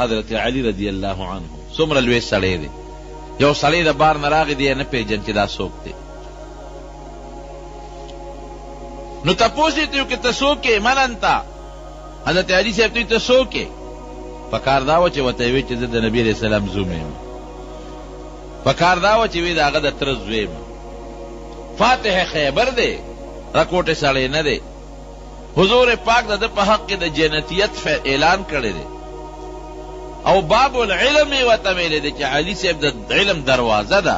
حضرت علی رضی اللہ عنہ څومره لوی سړی دی. یو سړی د بار نه راغی دی نه پیژن چې دا څوک دی. نو تپوس یې ته چې ته څوک یې؟ من انت؟ حضرت علی صاحب ته ته څوک یې؟ پکار دا و چې ورته یې وایي چې زه د نبي علیه السلام زوم یم. پکار دا و چې وایي د هغه د تره زوی یم. فاتح خیبر دی، رکوټې سړی نه دی. حضور پاک د ده په حق کې د جنتیت اعلان کړی دی او باب العلم یې ورته ویلی دی چې علي صاحب د علم دروازه ده.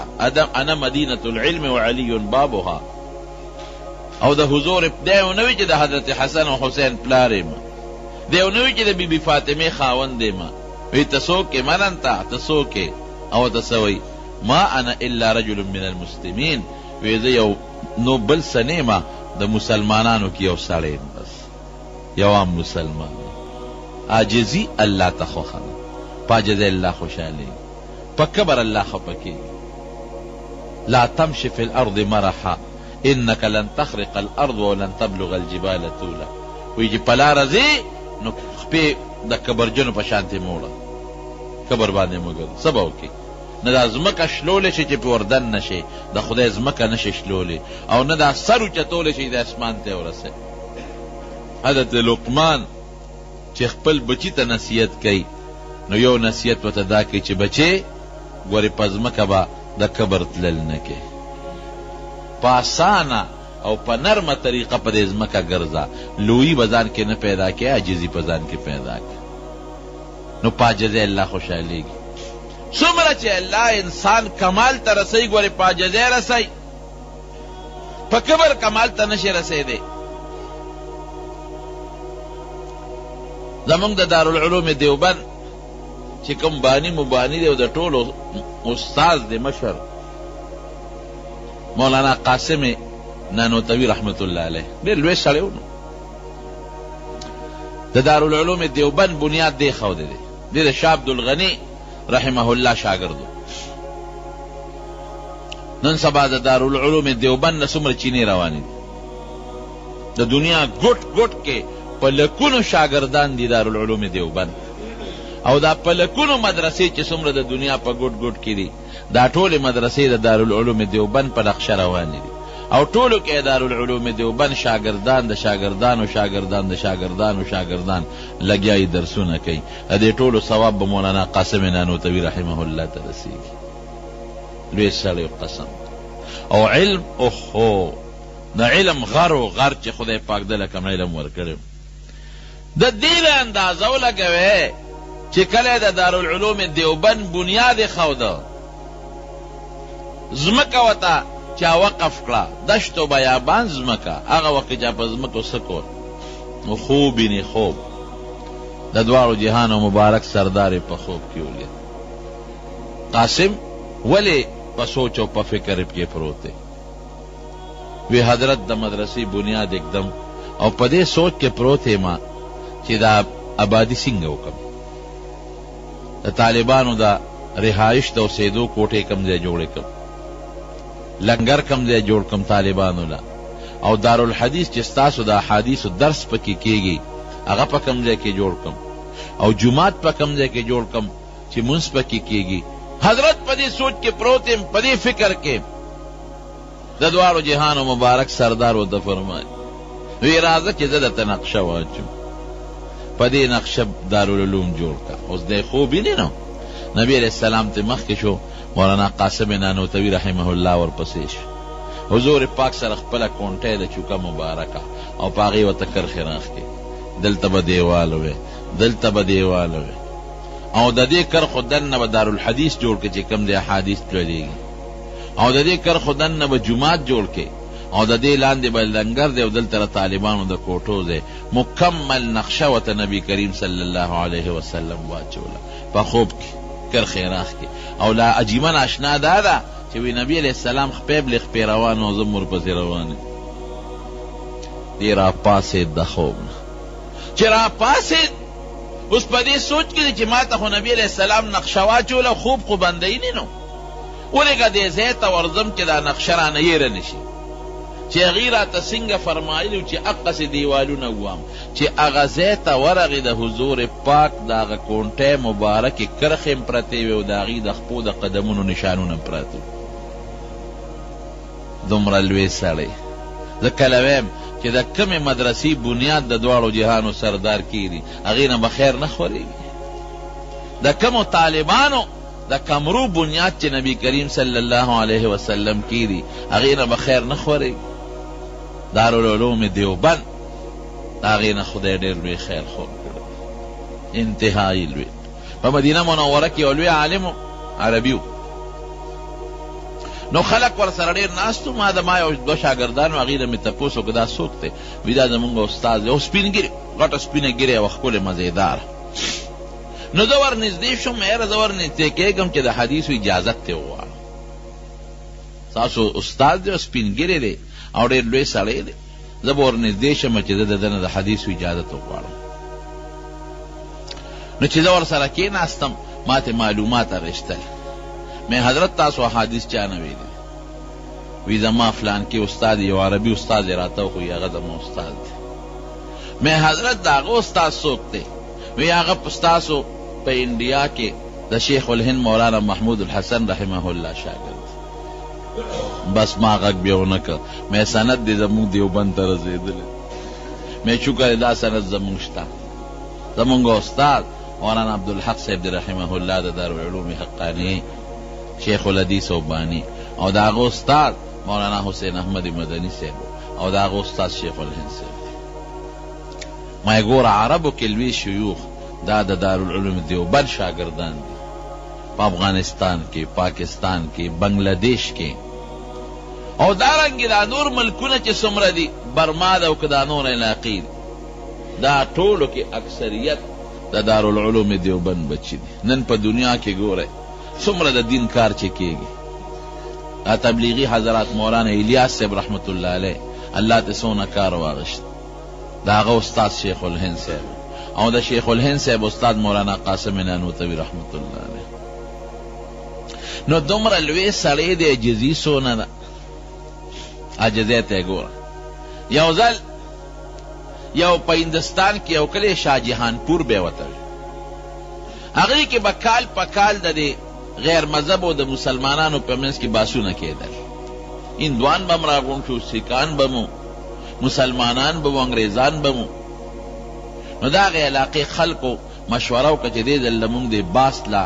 انا مدینة العلم وعلی بابها. او د حضور دی ونه وی چې د حضرت حسن او حسین پلار یم، دی ونه وی چې د بیبي فاطمې خاوند یم. وی ته څوک یې؟ من انت؟ ته څوک یې؟ او ته څه وایي؟ ما انا الا رجل من المسلمین. وی زه یو نو بل څه نه یم، د مسلمانانو کې یو سړی یم، بس یو عام مسلمان. عاجزي الله ته خوښه ده، په عاجزۍ الله خوشحالېږي، په کبر الله خفه کېږي. لا تمشي في الارض مرحا انك لن تخرق الارض ولن تبلغ الجبال طولا. وی چې په لاره ځې نو خپې د کبرجنو په شانتې موړه، کبر باندې مه ګرځه. څه به وکړې؟ نه دا ځمکه شلولی شي چې پې وردن نه شي، د خدای ځمکه نه شي شلولی، او نه دا سر اوچتولی شي د اسمان ته ورسوي. حضرت لقمان چې خپل بچي ته نصیحت کوي نو یو نصیحت ورته دا کوي چې بچې ګورې په ځمکه به د کبر تلل نه کوي، په اسانه او په نرمه طریقه په دې ځمکه ګرځه، لویي به ځان کې نه پیدا کوي، عاجزي په ځان کې پیدا کوي. نو په عاجزۍ الله خوشحالېږي. څومره چې الله انسان کمال ته رسوي ګورې په عاجزۍ رسوي، په کبر کمال ته نشي رسېدی. زمونږ د دارالعلوم دیوبند چې کوم بانی مبانی دی او د ټولو استاذ دی مشر مولانا قاسم نانوتوي رحمت الله علیه، ډېر لوی سړی و. د دارالعلوم دیوبند بنیاد دی ښودی دی. ډېر شاه عبدالغني رحمه الله شاګرد. نن سبا د دارالعلوم دیوبند نه څومره چینې روانې دي، د دنیا ګوټ ګوټ کې په لکونو شاګردان دي دارالعلوم دیوبند، او دا په لکونو مدرسې چې څومره د دنیا په ګوټ ګوټ کې دي، دا ټولې مدرسې د دارالعلوم دیوبند په نقشه روانې دي. او ټولو کې دارالعلوم دیوبند شاګردان د شاګردانو شاګردان د شاګردانو شاګردان لګیایي درسونه کوي. د دې ټولو ثواب به مولانا قاسم نانوتوي رحمه الله ته رسېږي. لوی سړی قسم. او علم اوهو د علم غر و غر چې خدای پاک دله کم علم ورکړی، د دې له اندازه ولګوې چې کله د دارالعلوم دیوبند بنیاد یې ښوده، ځمکه ورته چا وقف کړه، دشت و بیابان ځمکه، هغه وخت کې چا په ځمکو څه کول؟ نو خوب ویني خوب، د دواړو جهانو مبارک سردار په خوب کې ولید. قاسم ولې په سوچ او په فکر کې پروت دی؟ وی حضرت د مدرسې بنیاد اکدم او په دې سوچ کې پروت ما چې دا آبادي څنګه وکړم، د طالبانو د رهایش د اوسېدو کوټې کم ځای جوړې کړم، لنګر کم ځای جوړ کړم طالبانو له، او دارالحدیث چې ستاسو د احادیثو درس پکې کېږي هغه په کم ځای کې جوړ کړم، او جومات په کم ځای کې جوړ کړم چې مونځ پکې کېږي. حضرت په دې سوچ کې پروت یم، په دې فکر کې د دواړو جهانو مبارک سردار ورته فرمایي وی راځه چې زه درته نقشه واچوم، په دې نقشه دارالعلوم جوړ کړه. اوس دی خوب ویني نو نبی علیہ السلام ته مخکې شو، مولانا قاسم نانوتوي رحمه الله ورپسې شو، حضور پاک سره خپله کونټۍ د چوکه مبارکه او په هغې ورته کرښې راښکې، دلته به دیوال وی، دلته به دیوال وی، او د دې کرښو دننه به دارالحدیث جوړ کړي چې کوم د احادیث تللېږي، او د دې کرښو دننه به جومات جوړ کړي، او د دې لاندې به لنګر دی او دلته د طالبانو د کوټو دی. مکمل نقشه ورته نبي کریم صلی الله علیه وسلم واچوله په خوب کې کرښې راښکې. او لا عجیبه ناشنا دا ده چې وی نبی علیه السلام خپې بلې خپې روان او زه هم ورپسې روان یم. دی راپاڅېد د خوب نه، چې راپاڅېد اوس په دې سوچ کې دی چې ما ته خو نبی علیه السلام نقشه واچوله، خوب خو بندوي نه نو، ولې که دې ځای ته ورځم چې دا نقشه رانه هېره نه شي، چې هغې راته څنګه فرمایلي چې اقسې دیوالونه ووام چې هغه ځای ته ورغې د حضور پاک د هغه کونټۍ مبارکې کرښې هم پرتې وې او د هغې د خپو د قدمونو نشانونه هم پراته دومره لوی سړی. زه کله ویم چې د کمې مدرسې بنیاد د دواړو جهانو سردار کېږي هغې نه به خیر نه خورېږي. د کمو طالبانو د کمرو بنیاد چې نبی کریم صلی الله علیه وسلم کېږي هغې نه به خیر نه خورېږي. دارالعلوم دیوبند د هغې نه خدای ډېر لوی خیر خور کړی، انتهایي لوی. په مدینه منوره کې یو لوی عالم عربي و، نو خلق ورسره ډېر ناست و. ما یو دوه شاګردان و، هغې نه مې تپوس وکړه دا څوک دی؟ وایي دا زمونږ استاد دی، او سپین ګیرې غټه سپینه ګیرې وه ښکلې مزېداره. نو زه ورنږدې شوم، یاره زه ورنږدې کېږم چې د حدیثو اجازت ترې وغواړم. ستاسو استاد دی او سپین ګیرې دی او ډېر لوی سړی دی، زه به ورنږدې شم چې زه د ده نه د حدیثو اجازت وغواړم. نو چې زه ورسره کېناستم ما ته معلومات اخیستل. مې حضرت تاسو حدیث چا نه ویلي؟ وی زما فلان کې استاد یو عربي استاد یې راته وښوي هغه زما استاد دی. مې حضرت د هغه استاد څوک دی؟ وی هغه ستاسو په انډیا کې د شیخ الهند مولانا محمود الحسن رحمه الله شاګرد. بس ما غږ بیا ونه کړ. مې سند دی زمونږ دیوبند ته رسېدلی. مې شکر دا سند زمونږ شته. زمونږ استاد مولانا عبدالحق صاحب دی رحمه الله د دارالعلوم حقاني شیخ الحدیث او بانی، او د هغه استاد مولانا حسین احمد مدني صاحب، او د هغه استاد شیخ الهند صاحب دی. ما یې ګوره عربو کې لوی شیوخ دا د دارالعلوم دیوبند شاګردان دي په افغانستان کې، پاکستان کې، بنگلادیش کې، او دارنګې دا نور ملکونه چې څومره دي برما ده او که دا نور علاقې دي دا ټولو کې اکثریت د دارالعلوم دیوبند بچي دي. نن په دنیا کې ګوره څومره د دین کار چې کېږي. دا تبلیغي حضرات مولانا الیاس صاحب رحمت الله علیه الله ته څونه کار واغشت، د هغه استاد شیخ الهند صاحب او د شیخ الهند صاحب استاد مولانا قاسم نانوتوي رحمت الله علیه. نو دومره لوی سړی دی، عجزي څونه ده، عجزۍ ته یې ګوره. یو ځل یو په هندستان کې یو کلی شاهجهانپور به یې وته وي، هغې کې به کال په کال د دې غیر مذهب او د مسلمانانو په منځ کې باسونه کېدل. هندوان به م راغونډ شو، سیکان به مو، مسلمانان به مو، انګریزان به مو. نو د هغې علاقې خلکو مشوره وکړه چې دې ځل لمونږ د بحث له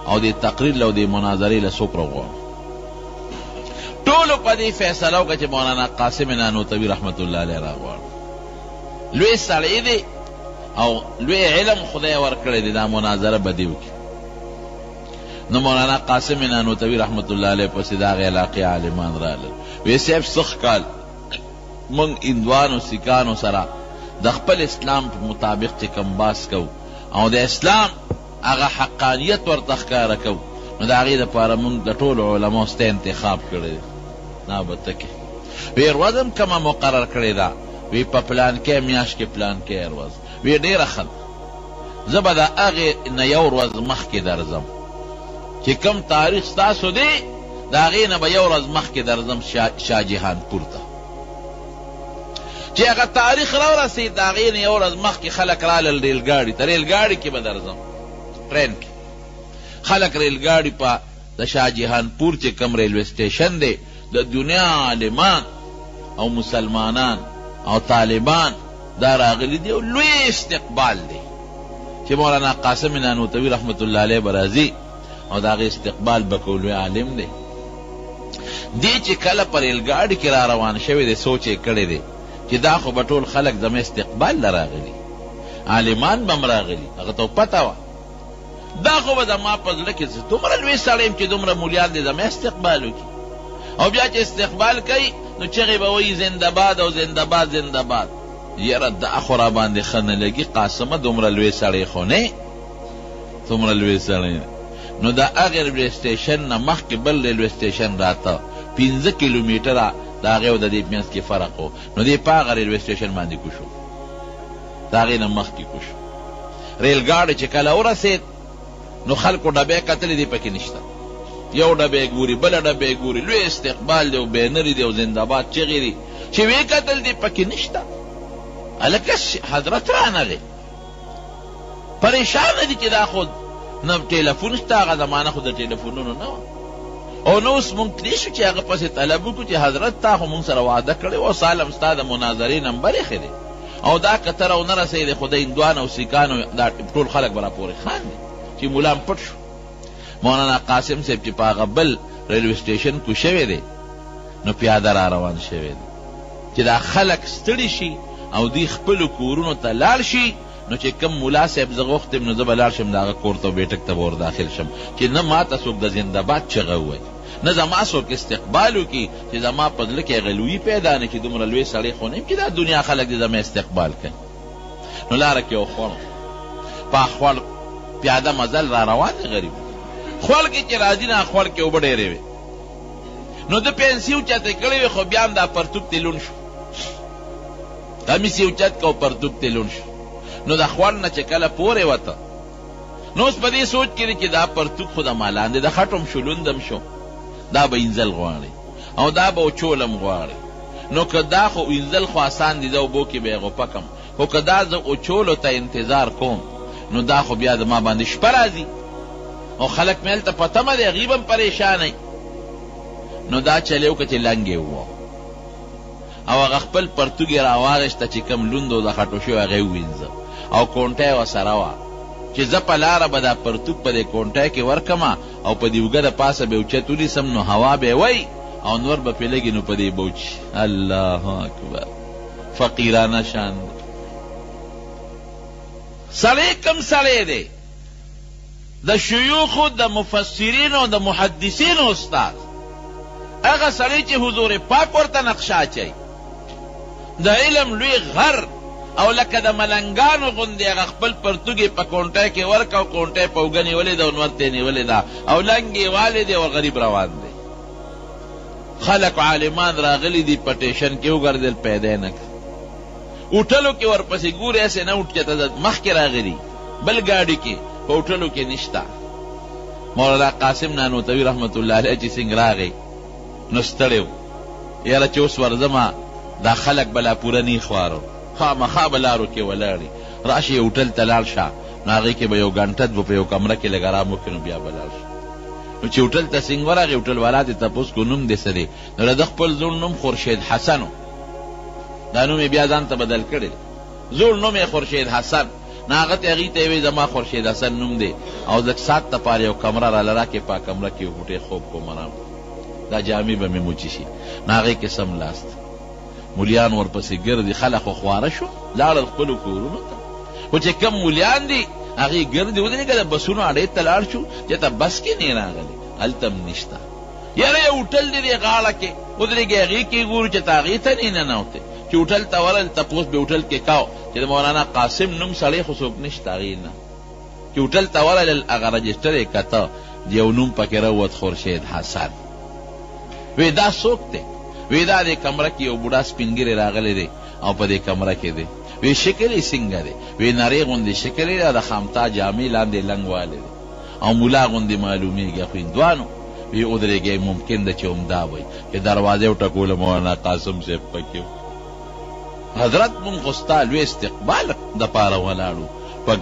او د تقریر له او د مناظرې له څوک راغواړو. ټولو په دې فیصله وکړه چې مولانا قاسم نانوتوي رحمت الله علیه راغواړو. لوی سړی دی او لوی علم خدای ورکړی دی، دا مناظره به دې وکړي. نو مولانا قاسم نانوتوي رحمت الله علیه پسې د هغې علاقې عالمان رالل. وی صاحب سخت کال موږ هندوانو سیکانو سره د خپل اسلام په مطابق چې کم باس کوو او د اسلام هغه حقانیت ورته ښکاره کوو، نو د هغې دپاره موږ د ټولو علماو سته انتخاب کړی دی. نا به ته کې وی ورځ هم کومه مقرر کړې ده، وی په پلانکې میاشت کې پلانکې ورځ. وی ډېره ښه زه به د هغې نه یو ورځ مخکې درځم چې کوم تاریخ ستاسو دی د هغې نه به یو ورځ مخکې درځم شاهجهانپور ته. چې هغه تاریخ راورسېد د هغې نه یو ورځ مخکې خلک رالل ریلګاډي ته، ریلګاډي کې به درځم، ټرین کې خلک ریلګاډي په د شاهجهانپور چې کوم ریلوے سټیشن دی د دنیا عالمان او مسلمانان او طالبان دا راغلي دي او لوی استقبال دی چې مولانا قاسم نانوتوي رحمت الله علیه به راځي او د هغې استقبال به کوو. لوی عالم دی. دی چې کله په ریلګاډي کې را روان شوی دی سوچ یې کړی دی چې دا خو به ټول خلک زما استقبال له راغلي، عالمان به م راغلي، هغه ته پته وه دا خو به زما په زړه کې دومره لوی سړی یم چې دومره مولیان دی زما استقبال وکړي. او بیا چې استقبال کوي نو چغې به وایي زنده‌باد او زنده‌باد زنده‌باد. یاره دا خو را باندې ښه نه لګي، قاسمه دومره لوی سړی خو نه، دومره لوی سړی. نو د هغې ریلوے سټیشن نه مخکې بل ریلوے سټیشن راته 15 کیلومیټره د هغې او د دې منځ کې فرق و. نو دی په هغه ریلوے سټیشن باندې کوشو، د هغې نه مخکې کوشو. ریلګاډی چې کله ورسېد نو خلکو ډبې کتلې دي پکې نشته، یو ډبې ګوري بله ډبې ګوري، لوی استقبال دی او بینرې دی او زنده‌باد چغې دي چې ویې کتل دی پکې نشته. هلکه حضرت رانغی پریشانه دي چې دا خو نه ټیلیفون شته، هغه زمانه خو د ټیلیفونونو نه وه او نو اوس مونږ کلی شو چې هغه پسې طلب وکړو چې حضرت تا خو مونږ سره وعده کړې و، سالم ستا د مناظرې نمبر ایښی دی او دا که ته راونه رسوې دی خو د هندوان او سیکانو دا ټول خلک به راپورې خاندي چې ملا پټ شو. مولانا قاسم صاحب چې په هغه بل ریلوې سټیشن کو شوی دی نو پیاده را روان شوی دی چې دا خلک ستړي شي او دوی خپلو کورونو ته لاړ شي. نو چې کم ملا صاحب زه غوښتم نو زه به لاړ شم د هغه کور ته او بیټک ته به ور داخل شم چې نه ما ته څوک د زنده‌باد چغه ووایي، نه زما څوک استقبال وکړي چې زما په زړه کې هغه لویي پیدا نه کړي. دومره لوی سړی خو نه یم چې دا دنیا خلک دې زما استقبال کوي. نو لاره کې یو خوړ په خوړ پیاده مزل را روان دی غریب خوړ کې چې راځي نه خوړ کې اوبه ډېرې وې نو د پنسي اوچتې کړې وې خو بیا هم دا پرتوب ته لوند شو، کمیس یې اوچت که او پرتوب ته لوند شو. نو د خوړ نه چې کله پورې وته نو اوس په دې سوچ کې دی چې دا پرتوب خو د ما لاندې د خټم شو لوندم شو، دا به انزل غواړي او دا به اوچولم غواړي. نو که دا خو انزل خو آسان دي، دا اوبو کې به یې غوپه کم، خو که دا زه اوچولو ته انتظار کوم نو دا خو بیا د ما باندې شپه راځي او خلک مې هلته په تمه دی غیب هم پریشانوي. نو دا چلی وکړه چې لنګ یې ووه او هغه خپل پرتوګ یې راواغېسته چې کم لوند او د خټو شوی هغه یې ووینځه او کونټه یې ورسره وه چې زه په لاره به دا پرتوګ په دې کونټه کې ورکمه او په دې اوږه د پاسه به یې اوچت ونیسم نو هوا به یې وی او نور به پرې لګي نو په دې به وچي. الله اکبر، فقیرانه شان دی. سړی کم سړی دی؟ د شیوخو د مفسرینو د محدثینو استاد، هغه سړی چې حضور پاک ورته نقشه اچوي، د علم لوی غر او لکه د ملنګانو غوندې هغه خپل پرتوګ یې په کونټه کې ورکه او کونټه یې په اوږه نیولې ده او نور ته یې نیولې ده او لنګ یې والې دی او غریب روان دی. خلک عالمان راغلي دي په ټیشن کې وګرځېدل پیدا یې نه کړ، اوټلو کې ورپسې ګورې هسې نه اوټ چې ته مخکې راغلي بل ګاډي کې په اوټلو کې نشته. مولانا قاسم نانوتوي رحمت الله علیه چې څنګه راغی نو ستړی و، یاره چې اوس ورځمه دا خلک به لا پوره نی خوارو خامخا به لارو کې ولاړي راشي هوټل ته لاړ شه نو هغې کې به یو ګنټه به په یو کمره کې لږ ارام وکړي نو بیا به لاړ شه. نو چې هوټل ته څنګه ورغی هوټل والا دې تپوس کو نوم دې څه دی؟ نو د خپل زوړ نوم خورشید حسن و، دا نوم یې بیا ځان ته بدل کړی، زوړ نوم یې خورشید حسن. نو هغه ته هغې ته یې وی زما خورشید حسن نوم دی او لږ ساعت دپاره یو کمره راله راکړې په کمره کې یو بوټی خوب کوم ارام دا جامې به مې موچي شي. نو هغې کې سم لاست مولیان ورپسې ګرځي، خلک خو خواره شو لاړل خپلو کورونو ته، خو چې کم مولیان دي هغې ګرځي ودرېږه د بسونو اډې ته لاړ شو چې ته بس کې نه راغلی هلته هم نشته. یاره یو هوټل دی دې غاړه کې ودرېږې هغې کې ګورو چې ته هغې ته نه ننوتې چې هوټل ته ورل تپوس به هوټل کې کاو چې د مولانا قاسم نوم سړی خو څوک نشته هغې نه چې هوټل ته ورلل هغه رجسټر یې کته یو نوم پکې راووت خورشید حسن. وی دا څوک دی؟ وی دا دې کمره کې یو بوډا سپینګیری راغلی دی او په دې کمره کې دی. وی شکل یې څنګه دی؟ وی نرۍ غوندې شکل یې د خامتا جامې لاندې لنګ والی دی او ملا غوندې معلومیږي خو هندوانو. وی ودرېږئ ممکن ده چې همدا وایي چې دروازې وټکوله مولانا قاسم صاحب پکې و. حضرت مونږ خو ستا لوی استقبال دپاره ولاړو په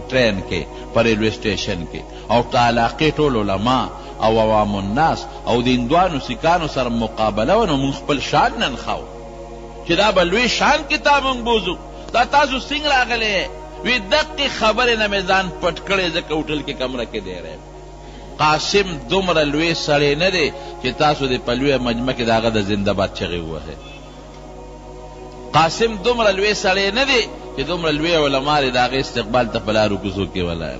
ټرین کې په ریلوې سټیشن کې او د علاقې ټول علما او عوام الناس او د هندوانو سیکانو سره مقابله و نو مونږ خپل شان نن خاو چې دا به لوی شان کتاب مونږ بوزو. دا تاسو څنګه راغلی؟ وی دقې خبرې نه مې ځان پټ کړی ځکه هوټل کې کمره کې دی رہی. قاسم دومره لوی سړی نه دی چې تاسو د په لویه مجمع کې د هغه د زنده‌باد چغې ووهئ. قاسم دومره لوی سړی نه دی چې دومره لوی علما د هغې استقبال ته په لارو کوڅو کې ولاړ